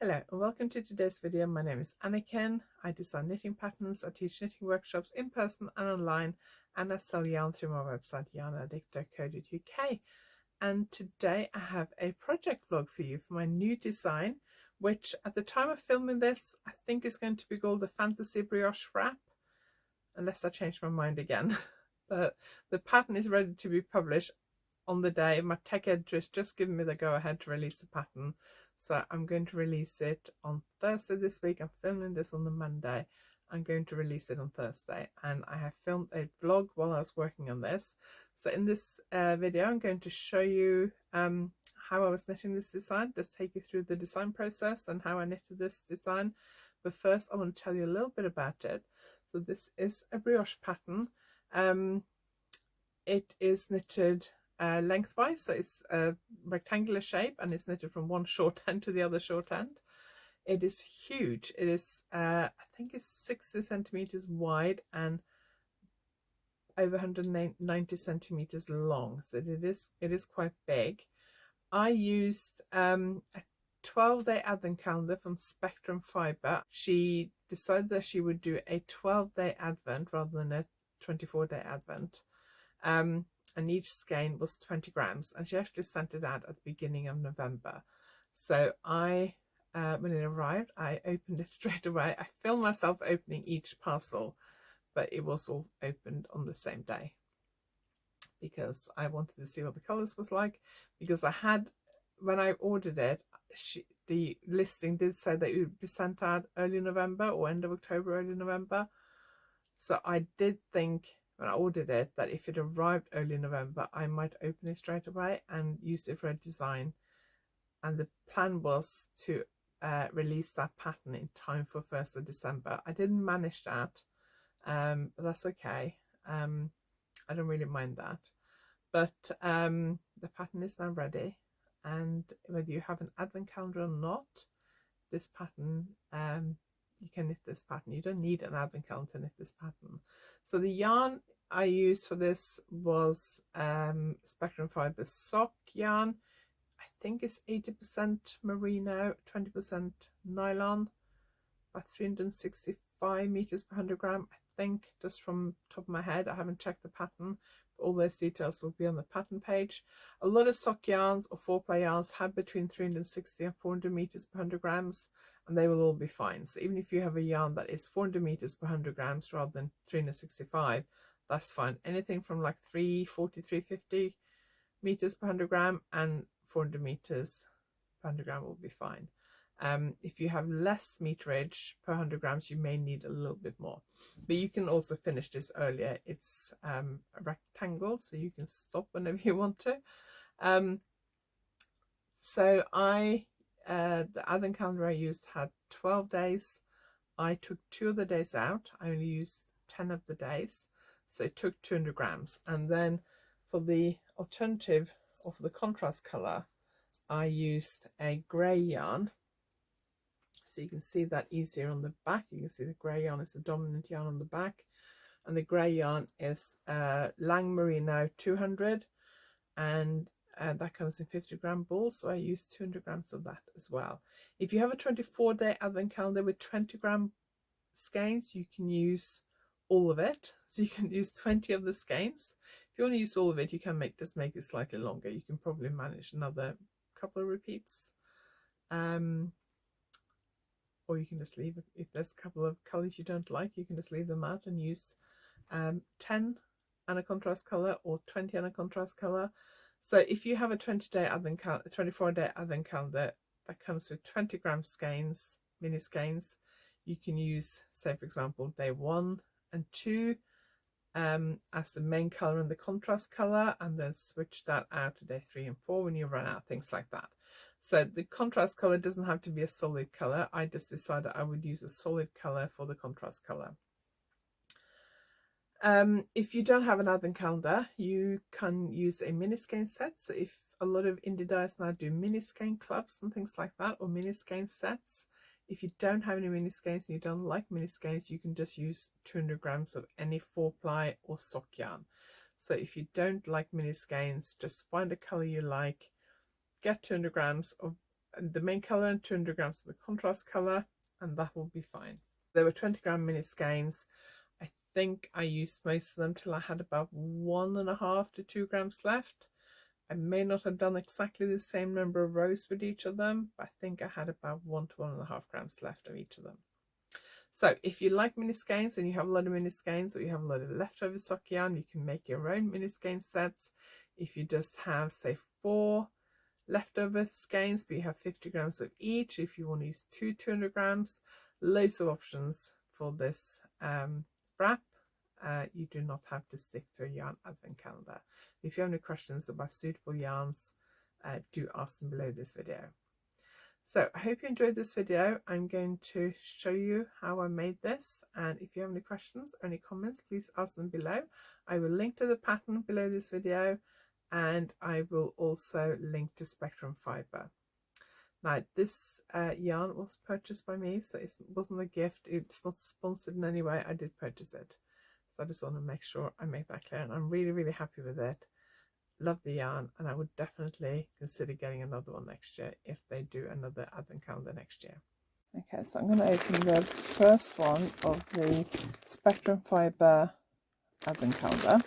Hello and welcome to today's video. My name is Anniken. I design knitting patterns, I teach knitting workshops in person and online, and I sell yarn through my website YarnAddict.co.uk. And today I have a project vlog for you for my new design, which at the time of filming this I think is going to be called the Fantasy Brioche Wrap, unless I change my mind again. But the pattern is ready to be published on the day. My tech editor has just given me the go ahead to release the pattern, so I'm going to release it on Thursday this week. I'm filming this on the Monday. I'm going to release it on Thursday, and I have filmed a vlog while I was working on this. So in this video I'm going to show you how I was knitting this design, just take you through the design process and how I knitted this design. But first I want to tell you a little bit about it. So this is a brioche pattern. It is knitted lengthwise, so it's a rectangular shape and it's knitted from one short end to the other short end. It is huge. It is I think it's 60 centimeters wide and over 190 centimeters long, so it is quite big. I used a 12-day advent calendar from Spectrum Fibre. She decided that she would do a 12-day advent rather than a 24-day advent. And each skein was 20 grams, and she actually sent it out at the beginning of November. So I when it arrived, I opened it straight away. I filmed myself opening each parcel, but it was all opened on the same day because I wanted to see what the colors was like. Because I had, when I ordered it, the listing did say that it would be sent out early November or end of October, early November. So I did think when I ordered it that if it arrived early November, I might open it straight away and use it for a design. And the plan was to release that pattern in time for 1st of December. I didn't manage that, but that's okay. I don't really mind that. But the pattern is now ready, and whether you have an advent calendar or not, this pattern, you can knit this pattern. You don't need an advent calendar to knit this pattern. So the yarn I used for this was Spectrum Fibre sock yarn. I think it's 80% merino, 20% nylon, about 365 meters per 100 gram. I think, just from top of my head. I haven't checked the pattern. All those details will be on the pattern page. A lot of sock yarns or 4-ply yarns have between 360 and 400 meters per 100 grams, and they will all be fine. So even if you have a yarn that is 400 meters per 100 grams rather than 365, that's fine. Anything from like 340, 350 meters per 100 gram and 400 meters per 100 gram will be fine. If you have less meterage per 100 grams, you may need a little bit more, but you can also finish this earlier. It's a rectangle, so you can stop whenever you want to. So the advent calendar I used had 12 days. I took 2 of the days out. I only used 10 of the days, so it took 200 grams. And then for the alternative, or for the contrast color, I used a grey yarn. So you can see that easier on the back. You can see the grey yarn is the dominant yarn on the back, and the grey yarn is Lang Merino 200, and that comes in 50 gram balls, so I used 200 grams of that as well. If you have a 24-day advent calendar with 20 gram skeins, you can use all of it. So you can use 20 of the skeins. If you want to use all of it, you can just make it slightly longer. You can probably manage another couple of repeats. Or you can just leave it. If there's a couple of colors you don't like, you can just leave them out and use 10 and a contrast color or 20 and a contrast color. So if you have a 20-day advent calendar, 24-day advent calendar that comes with 20 gram skeins, mini skeins, you can use, say for example, day 1 and 2 as the main color and the contrast color, and then switch that out to day 3 and 4 when you run out, things like that. So the contrast color doesn't have to be a solid color. I just decided I would use a solid color for the contrast color. If you don't have an advent calendar, you can use a mini skein set. So if a lot of indie dyers now do mini skein clubs and things like that, or mini skein sets, if you don't have any mini skeins and you don't like mini skeins, you can just use 200 grams of any 4-ply or sock yarn. So if you don't like mini skeins, just find a color you like, get 200 grams of the main colour and 200 grams of the contrast colour, and that will be fine. There were 20 gram mini skeins. I think I used most of them till I had about 1.5 to 2 grams left. I may not have done exactly the same number of rows with each of them, but I think I had about 1 to 1.5 grams left of each of them. So if you like mini skeins and you have a lot of mini skeins, or you have a lot of leftover sock yarn, you can make your own mini skein sets. If you just have, say, 4 leftover skeins, but you have 50 grams of each, if you want to use 200 grams, loads of options for this wrap. You do not have to stick to a yarn advent calendar. If you have any questions about suitable yarns, do ask them below this video. So I hope you enjoyed this video. I'm going to show you how I made this, and if you have any questions or any comments, please ask them below. I will link to the pattern below this video, and I will also link to Spectrum Fibre. Now this yarn was purchased by me, so it wasn't a gift, it's not sponsored in any way. I did purchase it, so I just want to make sure I make that clear, and I'm really happy with it. Love the yarn, and I would definitely consider getting another one next year if they do another advent calendar next year. Okay, so I'm going to open the first one of the Spectrum Fibre advent calendar.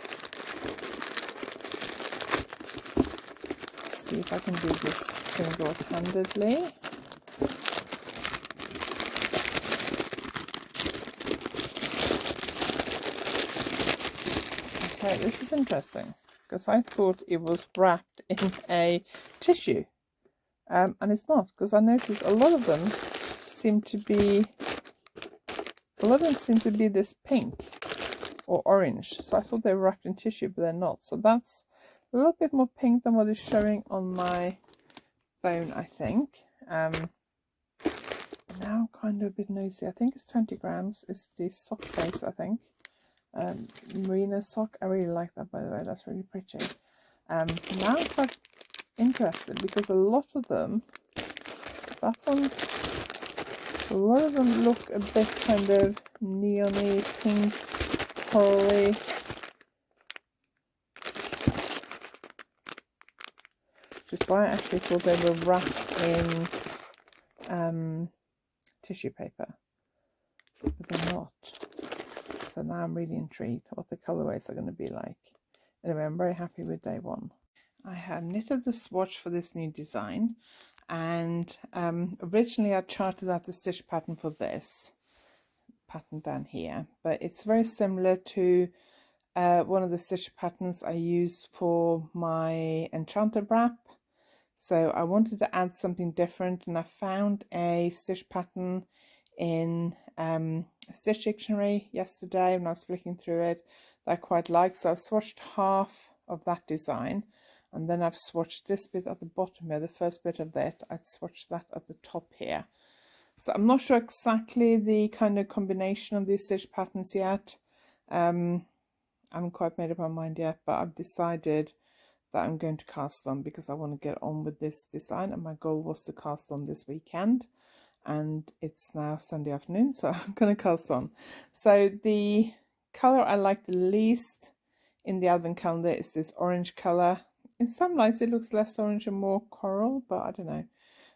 See if I can do this single-handedly. Okay, this is interesting, because I thought it was wrapped in a tissue, and it's not, because I noticed a lot of them seem to be this pink or orange, so I thought they were wrapped in tissue, but they're not. So that's a little bit more pink than what is showing on my phone, I think. Now I'm kind of a bit nosy. I think it's 20 grams. It's the sock base, I think. Merino sock. I really like that, by the way. That's really pretty. Now I'm quite interested, because a lot of them look a bit kind of neony, pink, corally. Which is why I actually thought they were wrapped in tissue paper, but they're not. So now I'm really intrigued what the colorways are going to be like. Anyway, I'm very happy with day one. I have knitted the swatch for this new design, and originally I charted out the stitch pattern for this pattern down here, but it's very similar to one of the stitch patterns I used for my Enchanted wrap. So I wanted to add something different, and I found a stitch pattern in Stitch Dictionary yesterday when I was flicking through it that I quite like. So I've swatched half of that design, and then I've swatched this bit at the bottom here, the first bit of that. I've swatched that at the top here. So I'm not sure exactly the kind of combination of these stitch patterns yet. I haven't quite made up my mind yet, but I've decided that I'm going to cast on, because I want to get on with this design, and my goal was to cast on this weekend, and it's now Sunday afternoon, so I'm going to cast on. So the color I like the least in the advent calendar is this orange color. In some lights it looks less orange and more coral, but I don't know.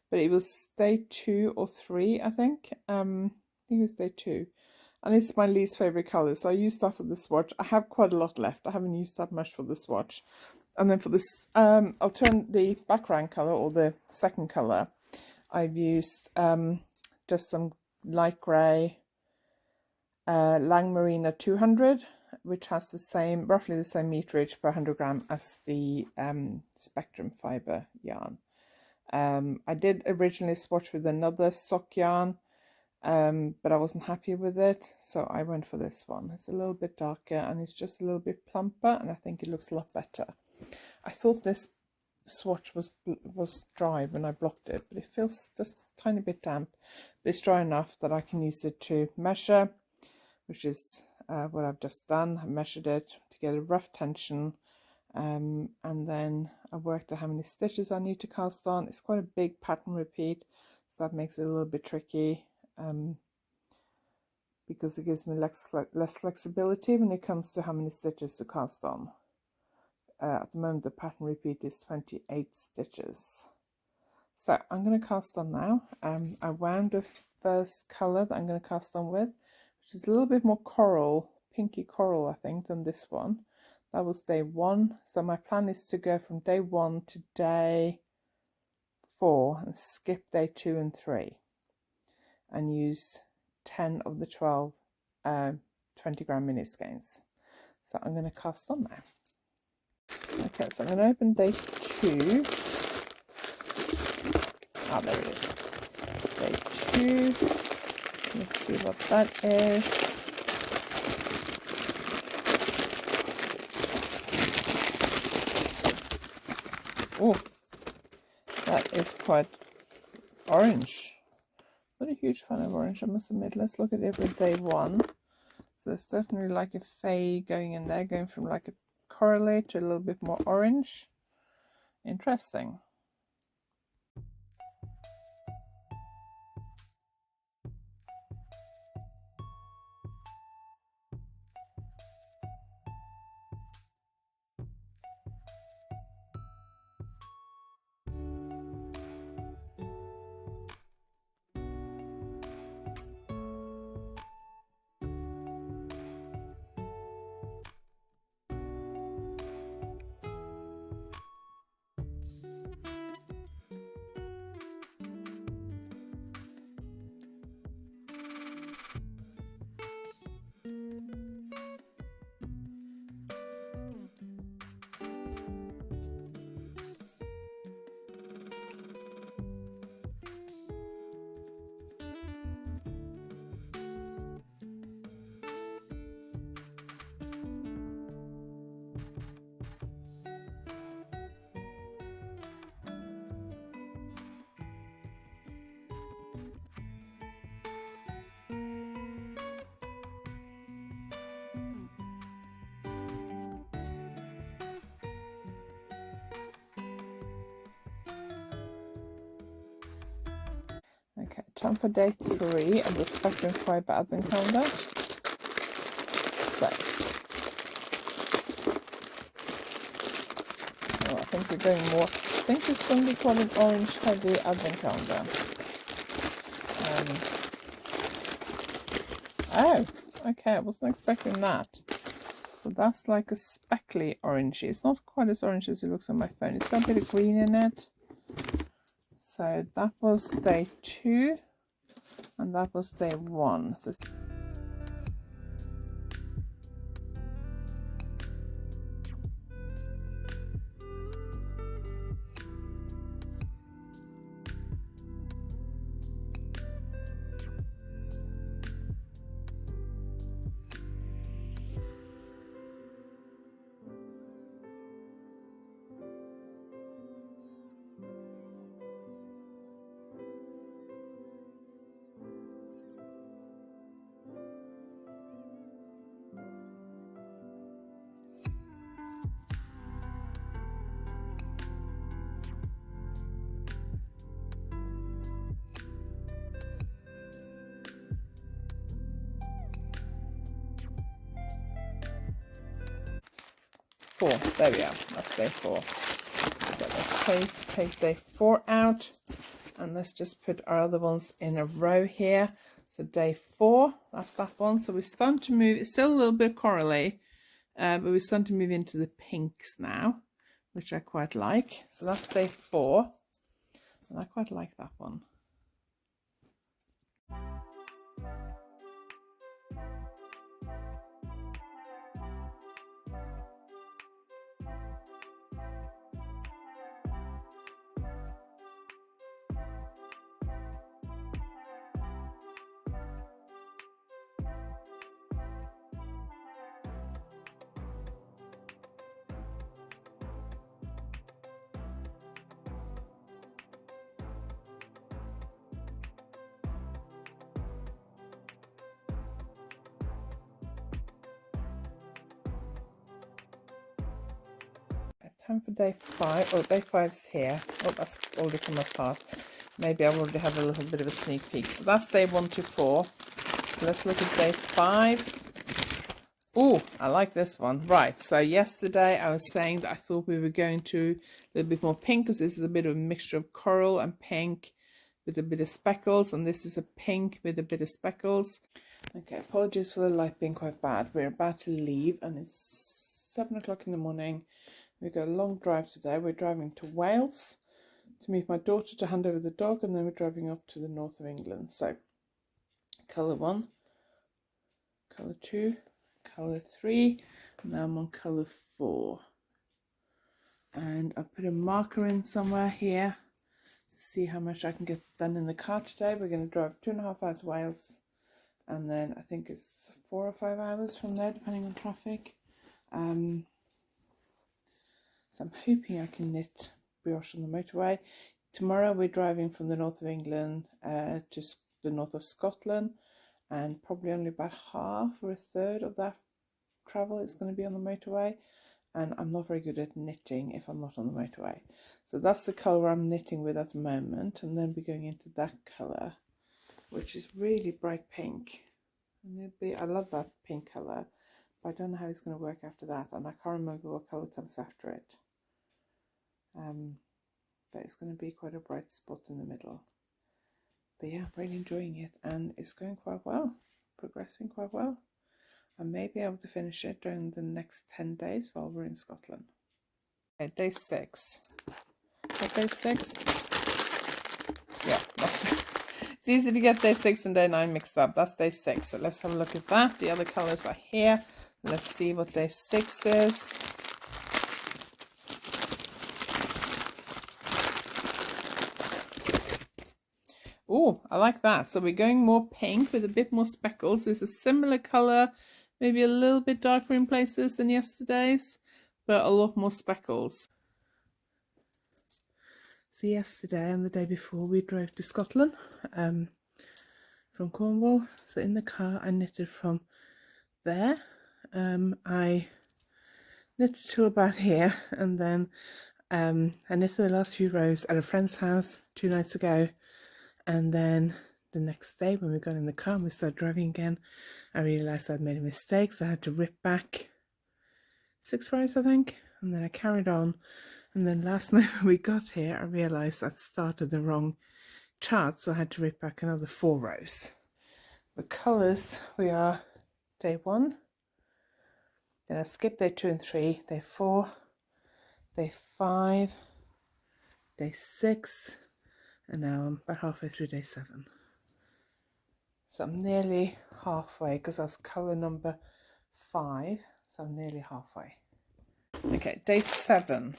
But it was day 2 or 3, I think. I think it was day 2. And it's my least favorite color, so I used that for the swatch. I have quite a lot left. I haven't used that much for the swatch. And then for this, I'll turn the background color, or the second color. I've used just some light grey Lang Marina 200, which has the same, roughly the same meterage per 100 gram as the Spectrum Fibre yarn. I did originally swatch with another sock yarn, but I wasn't happy with it, so I went for this one. It's a little bit darker, and it's just a little bit plumper, and I think it looks a lot better. I thought this swatch was dry when I blocked it, but it feels just a tiny bit damp. But it's dry enough that I can use it to measure, which is what I've just done. I measured it to get a rough tension, and then I worked out how many stitches I need to cast on. It's quite a big pattern repeat, so that makes it a little bit tricky, because it gives me less flexibility when it comes to how many stitches to cast on. At the moment the pattern repeat is 28 stitches. So I'm going to cast on now. I wound the first colour that I'm going to cast on with, which is a little bit more coral, pinky coral I think, than this one. That was day 1. So my plan is to go from day 1 to day 4 and skip day 2 and 3 and use 10 of the 12 20-gram mini skeins. So I'm going to cast on now. Okay, so I'm going to open day 2. Ah, there it is. Day 2. Let's see what that is. Oh, that is quite orange. Not a huge fan of orange, I must admit. Let's look at it with day 1. So there's definitely like a fade going in there, going from like a corally to a little bit more orange. Interesting. Okay, time for day 3 of the Spectrum Fiber Advent Calendar. So, oh, I think we're going more. I think this is going to be called an orange heavy Advent Calendar. Oh, okay, I wasn't expecting that. So that's like a speckly orangey. It's not quite as orange as it looks on my phone. It's got a bit of green in it. So that was day 2 and that was day 1. So there we are, that's day 4. So let's take day 4 out and let's just put our other ones in a row here. So day 4, that's that one. So we're starting to move, it's still a little bit corally, but we're starting to move into the pinks now, which I quite like. So that's day 4 and I quite like that one. Time for day 5. Oh, day 5's here. Oh, that's already come apart. Maybe I already have a little bit of a sneak peek. So that's day 1 to 4. So let's look at day 5. Oh, I like this one. Right, so yesterday I was saying that I thought we were going to a little bit more pink, because this is a bit of a mixture of coral and pink with a bit of speckles, and this is a pink with a bit of speckles. Okay, apologies for the light being quite bad. We're about to leave and it's 7 o'clock in the morning. We've got a long drive today. We're driving to Wales to meet my daughter to hand over the dog, and then we're driving up to the north of England. So colour 1, colour 2, colour 3, now I'm on colour 4. And I've put a marker in somewhere here to see how much I can get done in the car today. We're going to drive 2.5 hours to Wales, and then I think it's 4 or 5 hours from there, depending on traffic. So I'm hoping I can knit brioche on the motorway. Tomorrow we're driving from the north of England to the north of Scotland, and probably only about half or a third of that travel is going to be on the motorway, and I'm not very good at knitting if I'm not on the motorway. So that's the colour I'm knitting with at the moment, and then we're going into that colour, which is really bright pink. And I love that pink colour, but I don't know how it's going to work after that, and I can't remember what colour comes after it. But it's going to be quite a bright spot in the middle. But yeah, really enjoying it, and it's going quite well, progressing quite well. I may be able to finish it during the next 10 days while we're in Scotland. Okay, day 6. What, day 6? Yeah, it's easy to get day 6 and day 9 mixed up. That's day 6. So let's have a look at that. The other colours are here. Let's see what day 6 is. Oh, I like that. So we're going more pink with a bit more speckles. It's a similar colour, maybe a little bit darker in places than yesterday's, but a lot more speckles. So yesterday and the day before we drove to Scotland from Cornwall. So in the car I knitted from there. I knitted to about here, and then I knitted the last few rows at a friend's house 2 nights ago. And then the next day when we got in the car and we started driving again, I realised I'd made a mistake, so I had to rip back 6 rows, I think, and then I carried on. And then last night when we got here, I realised I'd started the wrong chart, so I had to rip back another 4 rows. The colours, we are day 1, then I skipped day 2 and 3, day 4, day 5, day 6, and now I'm about halfway through day 7. So I'm nearly halfway, because that's colour number 5, so I'm nearly halfway. Okay, day 7.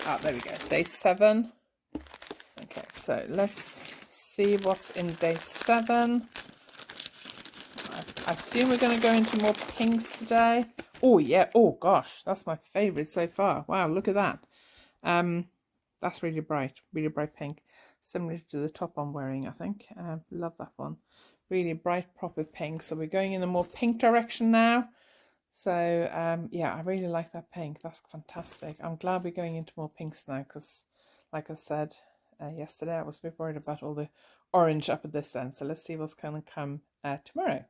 Ah, there we go, day 7. Okay, so let's see what's in day 7. I assume we're going to go into more pinks today. Oh yeah, oh gosh, that's my favourite so far. Wow, look at that. That's really bright pink, similar to the top I'm wearing, I think. Love that one. Really bright, proper pink. So we're going in a more pink direction now. So yeah, I really like that pink. That's fantastic. I'm glad we're going into more pinks now, because like I said yesterday, I was a bit worried about all the orange up at this end. So let's see what's going to come tomorrow.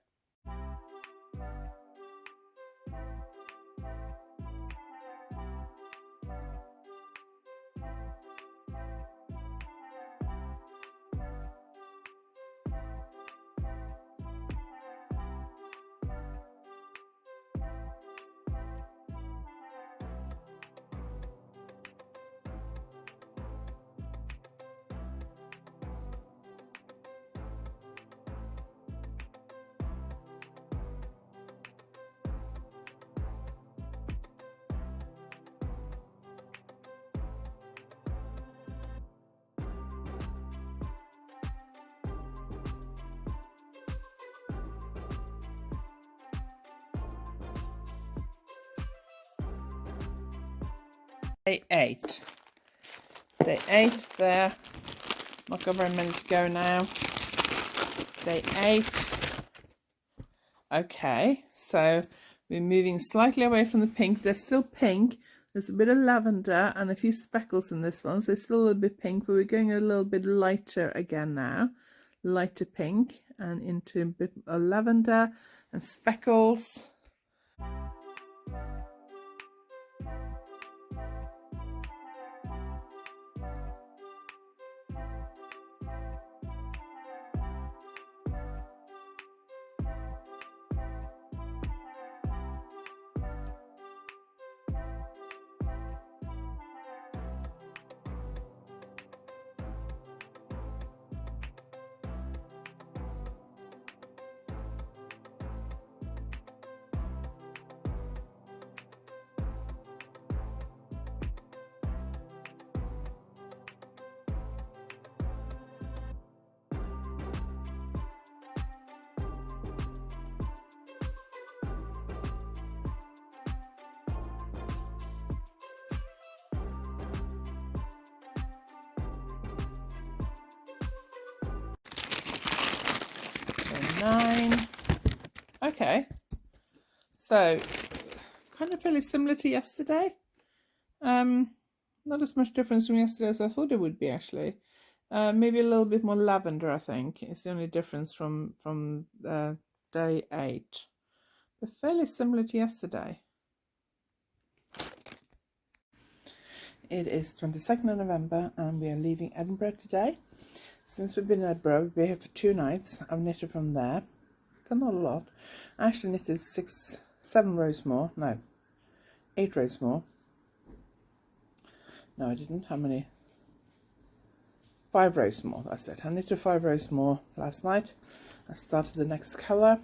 Day 8. Day 8 there. Not got very many to go now. Day 8. Okay, so we're moving slightly away from the pink. There's still pink. There's a bit of lavender and a few speckles in this one. So it's still a little bit pink, but we're going a little bit lighter again now. Lighter pink and into a bit of lavender and speckles. 9. Okay, so kind of fairly similar to yesterday. Not as much difference from yesterday as I thought it would be, actually. Maybe a little bit more lavender, I think, is the only difference from day 8. But fairly similar to yesterday. It is 22nd of November and we are leaving Edinburgh today. Since we've been in Edinburgh, we've been here for 2 nights. I've knitted from there. Done not a lot. I actually knitted 7 rows more. No, 8 rows more. No, I didn't. How many? 5 rows more, that's it. I knitted 5 rows more last night. I started the next colour,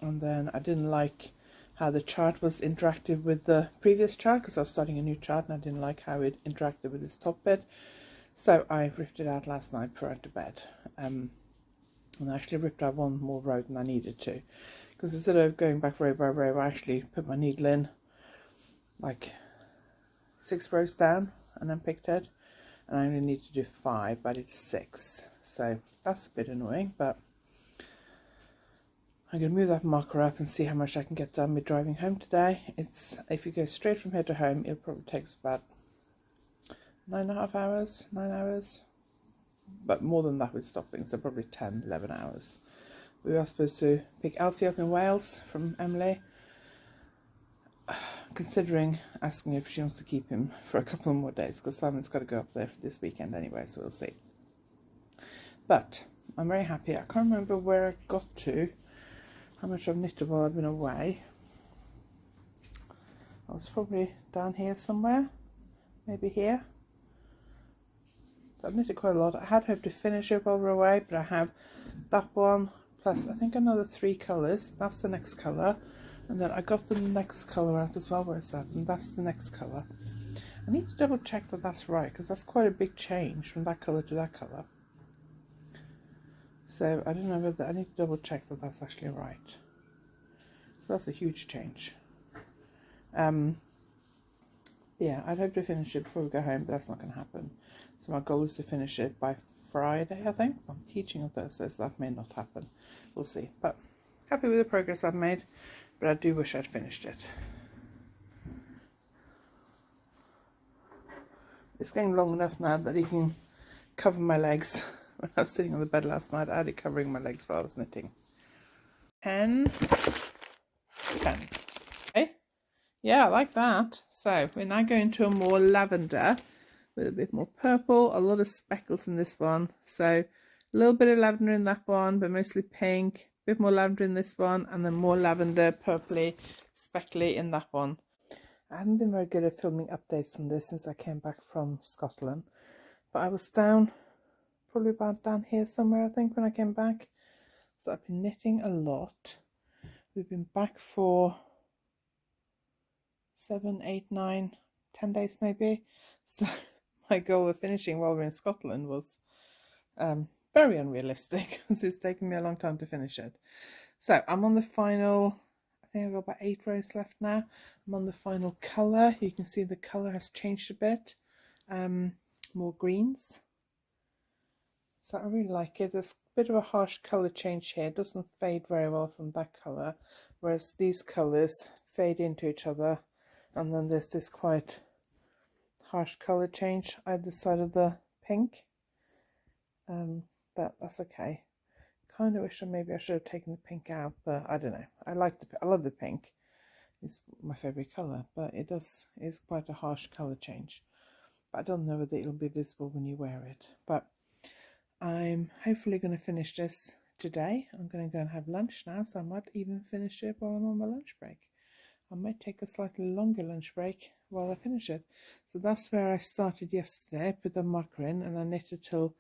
and then I didn't like how the chart was interactive with the previous chart, because I was starting a new chart and I didn't like how it interacted with this top bit. So I ripped it out last night before I went to bed. And I actually ripped out 1 more row than I needed to, because instead of going back row by row, I actually put my needle in like 6 rows down and then picked it. And I only need to do 5, but it's 6. So that's a bit annoying, but I'm going to move that marker up and see how much I can get done with driving home today. If you go straight from here to home, it probably takes about 9.5 hours, 9 hours. But more than that with stopping, so probably 10, 11 hours. We were supposed to pick Alfie up in Wales from Emily. Considering asking if she wants to keep him for a couple more days, because Simon's got to go up there this weekend anyway, so we'll see. But I'm very happy. I can't remember where I got to, how much I've knitted while I've been away. I was probably down here somewhere, maybe here. I've knitted quite a lot. I had hoped to finish it while we're away, but I have that one, plus I think another 3 colours. That's the next colour. And then I got the next colour out as well, where it's at, and that's the next colour. I need to double check that that's right, because that's quite a big change from that colour to that colour. So I don't know whether I need to double check that that's actually right. So that's a huge change. Yeah, I'd hope to finish it before we go home, but that's not going to happen. So my goal is to finish it by Friday, I think. I'm teaching on Thursday, so that may not happen. We'll see. But happy with the progress I've made. But I do wish I'd finished it. It's getting long enough now that he can cover my legs. When I was sitting on the bed last night, I had it covering my legs while I was knitting. 10. Okay. Yeah, I like that. So we're now going to a more lavender with a bit more purple, a lot of speckles in this one. So a little bit of lavender in that one, but mostly pink. A bit more lavender in this one, and then more lavender, purpley, speckly in that one. I haven't been very good at filming updates on this since I came back from Scotland, but I was down, probably about down here somewhere, I think, when I came back. So I've been knitting a lot. We've been back for 7, 8, 9, 10 days maybe. So my goal of finishing while we're in Scotland was very unrealistic, because it's taken me a long time to finish it. So I'm on the final, I think I've got about 8 rows left now. I'm on the final colour. You can see the colour has changed a bit, more greens. So I really like it. There's a bit of a harsh colour change here. It doesn't fade very well from that colour, whereas these colours fade into each other, and then there's this quite harsh colour change either side of the pink. But that's okay. Kind of wish maybe I should have taken the pink out, but I don't know. I love the pink. It's my favourite colour, but it's quite a harsh colour change. But I don't know whether it'll be visible when you wear it. But I'm hopefully going to finish this today. I'm going to go and have lunch now, so I might even finish it while I'm on my lunch break. I might take a slightly longer lunch break while I finish it. So that's where I started yesterday. I put the marker in and I knitted till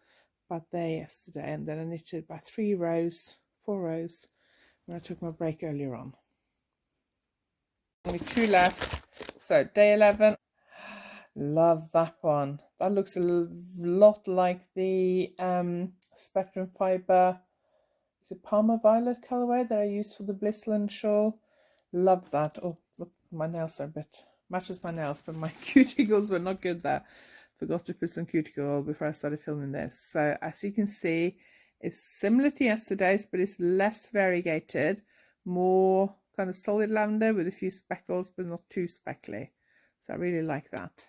about there yesterday, and then I knitted about 4 rows when I took my break earlier on. Only 2 left. So day 11. Love that one. That looks a lot like the Spectrum Fibre, is it Palmer Violet colourway that I used for the Blissland shawl. Love that. Oh, look, my nails are a bit, matches my nails, but my cuticles were not good there. Forgot to put some cuticle oil before I started filming this. So as you can see, It's similar to yesterday's, but it's less variegated, more kind of solid lavender with a few speckles, but not too speckly. So I really like that.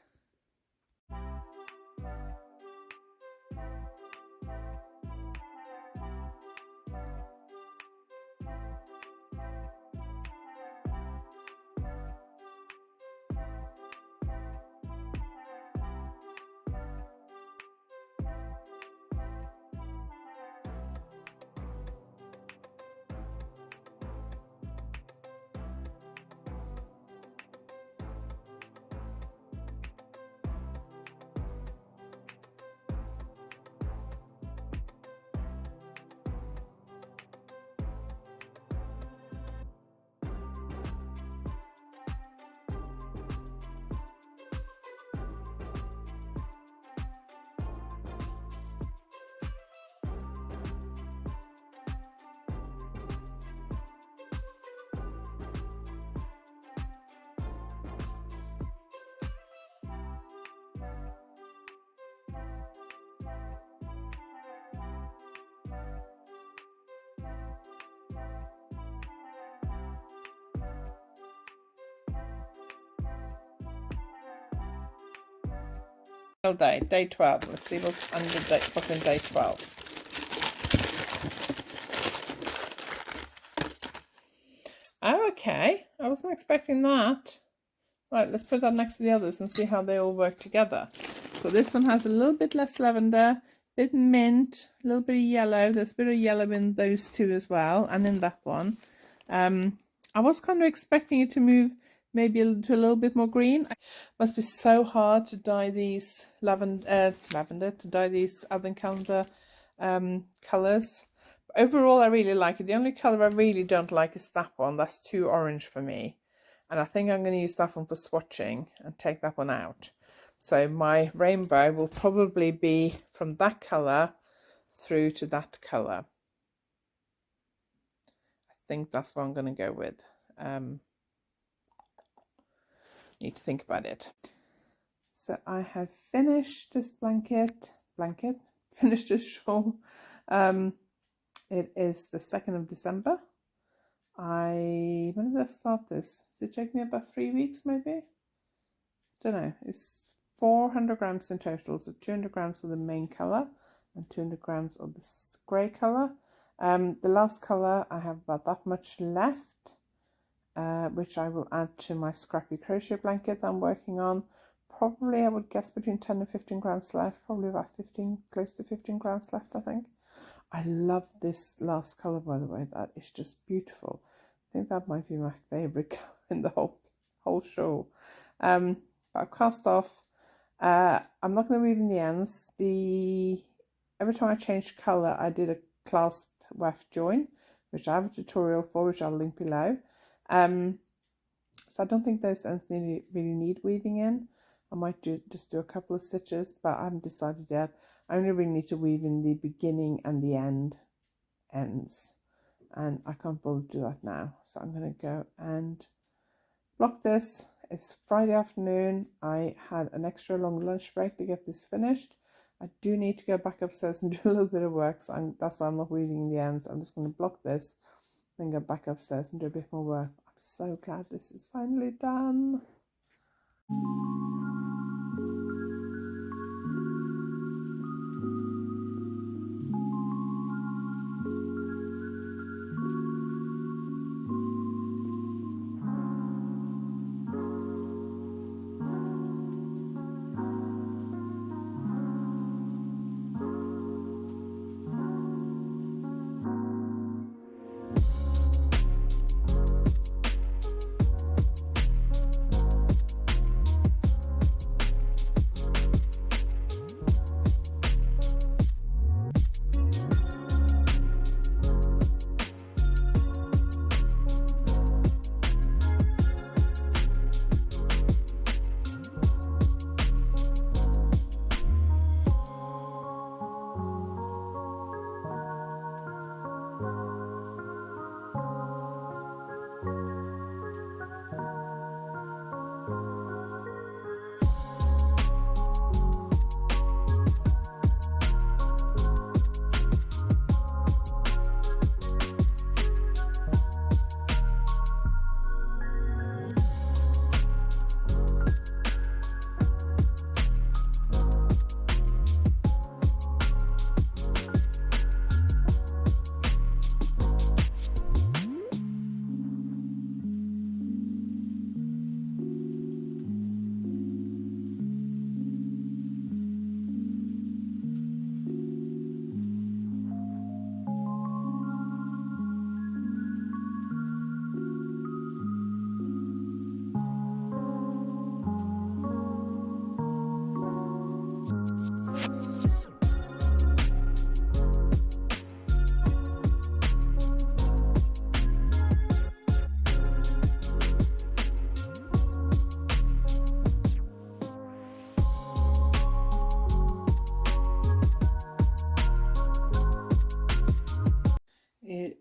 Day 12. Let's see what's in day 12. Oh, okay. I wasn't expecting that. Right, let's put that next to the others and see how they all work together. So this one has a little bit less lavender, a bit mint, a little bit of yellow. There's a bit of yellow in those two as well, and in that one. I was kind of expecting it to move maybe to a little bit more green. It must be so hard to dye these to dye these advent calendar colours. Overall, I really like it. The only colour I really don't like is that one. That's too orange for me. And I think I'm going to use that one for swatching and take that one out. So my rainbow will probably be from that colour through to that colour. I think that's what I'm going to go with. Need to think about it. So I have finished this finished this shawl. It is the 2nd of December. When did I start this? Does it take me about 3 weeks maybe? Don't know. It's 400 grams in total. So 200 grams of the main colour and 200 grams of this grey colour. The last colour, I have about that much left, which I will add to my scrappy crochet blanket I'm working on. Probably I would guess between 10 and 15 grams left. Probably about 15, close to 15 grams left, I think. I love this last colour, by the way. That is just beautiful. I think that might be my favourite colour in the whole shawl. But I've cast off. I'm not going to weave in the ends. Every time I changed colour, I did a clasped weft join, which I have a tutorial for, which I'll link below. So I don't think those ends really need weaving in. I might just do a couple of stitches, but I haven't decided yet. I only really need to weave in the beginning and the ends, and I can't bother to do that now. So I'm going to go and block this. It's Friday afternoon. I had an extra long lunch break to get this finished. I do need to go back upstairs and do a little bit of work, so that's why I'm not weaving in the ends. I'm just going to block this, then go back upstairs and do a bit more work. I'm so glad this is finally done.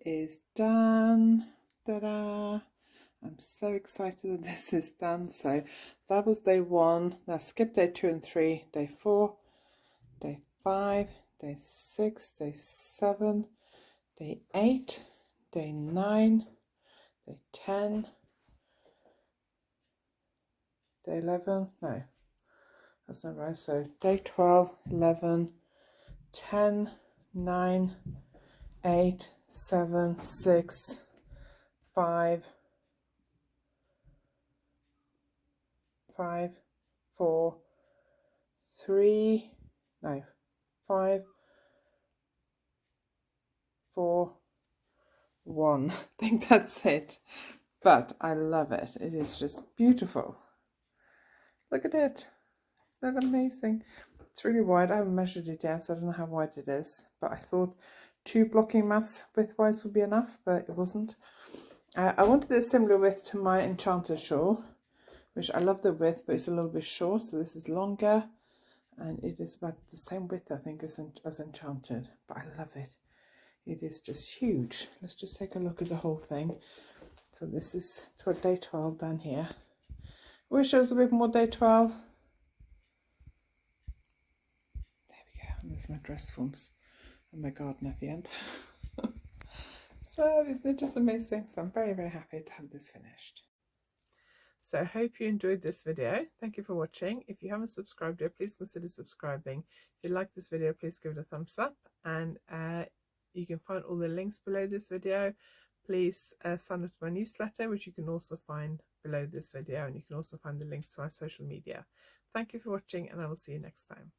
is done. Ta-da! I'm so excited that this is done. So that was day 1. Now skip day 2 and 3, day 4, day 5, day 6, day 7, day 8, day 9, day 10, day 11, no, that's not right. So day 12, 11, 10, 9, 8, 7, 6, 5, 4, 3, no, 5, 4, 1. I think that's it. But I love it. It is just beautiful. Look at it. Isn't that amazing? It's really wide. I haven't measured it yet, so I don't know how wide it is. But I thought 2 blocking mats width-wise would be enough, but it wasn't. I wanted a similar width to my Enchanted shawl, which I love the width, but it's a little bit short. So this is longer, and it is about the same width, I think, as Enchanted. But I love it. It is just huge. Let's just take a look at the whole thing. So this is toward day 12 down here. Wish there was a bit more day 12. There we go. And there's my dress forms and my garden at the end. So isn't it just amazing? So I'm very, very happy to have this finished. So I hope you enjoyed this video. Thank you for watching. If you haven't subscribed yet, please consider subscribing. If you like this video, please give it a thumbs up. And you can find all the links below this video. Please sign up to my newsletter, which you can also find below this video. And you can also find the links to our social media. Thank you for watching, and I will see you next time.